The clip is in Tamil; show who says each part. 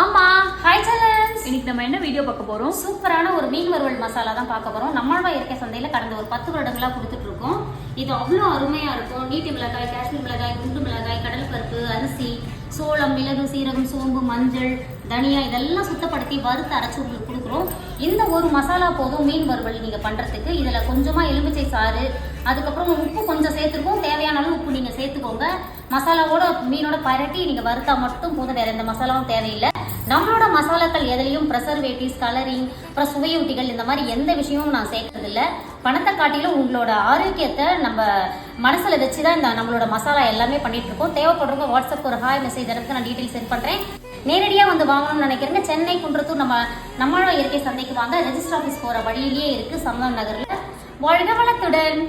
Speaker 1: ஆமா, ஹாய் சேலன்ஸ்.
Speaker 2: இன்னைக்கு நம்ம என்ன வீடியோ பார்க்க போறோம்?
Speaker 1: சூப்பரான ஒரு மீன் வறுவல் மசாலா தான் பார்க்க போறோம். நம்மளோட இயற்கை சந்தையில கடந்த ஒரு 10 வருடங்களா கொடுத்துட்டு இருக்கோம். இது அவ்வளோ அருமையா இருக்கும். நீட்டி மிளகாய், காஷ்மீர் மிளகாய், குண்டு மிளகாய், கடலைப்பருப்பு, அரிசி, சோளம், மிளகு, சீரகம், சோம்பு, மஞ்சள், தனியா இதெல்லாம் சுத்தப்படுத்தி வறுத்து அரைச்சு உங்களுக்கு கொடுக்குறோம். இந்த ஒரு மசாலா போதும் மீன் வறுவல் நீங்க பண்றதுக்கு. இதுல கொஞ்சமா எலுமிச்சை சாறு, அதுக்கப்புறம் உப்பு கொஞ்சம் சேர்த்துருக்கோம். தேவையான அளவு உப்பு நீங்க சேர்த்துக்கோங்க. மசாலாவோட மீனோட பரட்டி நீங்க வறுத்தா மட்டும் போதும், வேற எந்த மசாலாவும் தேவையில்லை. நம்மளோட மசாலாக்கள் எதுலையும் ப்ரெசர்வேட்டிவ்ஸ், கலரிங், அப்புறம் சுவையூட்டிகள் இந்த மாதிரி எந்த விஷயமும் நான் சேர்க்கறது இல்லை. பணத்தை காட்டிலும் உங்களோட ஆரோக்கியத்தை நம்ம மனசுல வச்சுதான் இந்த நம்மளோட மசாலா எல்லாமே பண்ணிட்டு இருக்கோம். தேவைப்படுறவங்க வாட்ஸ்அப் ஒரு ஹாய் மெசேஜ் எனக்கு நான் டீட்டெயில் சென்ட் பண்றேன். நேரடியாக வந்து வாங்கணும்னு நினைக்கிறேங்க. சென்னை குன்றத்தூர் நம்மளோட இயற்கை சந்தைக்கு வாங்க. ரெஜிஸ்டர் ஆஃபீஸ் போற வழியிலேயே இருக்கு, சம்பவம் நகர்ல. வாழ்க வளத்துடன்.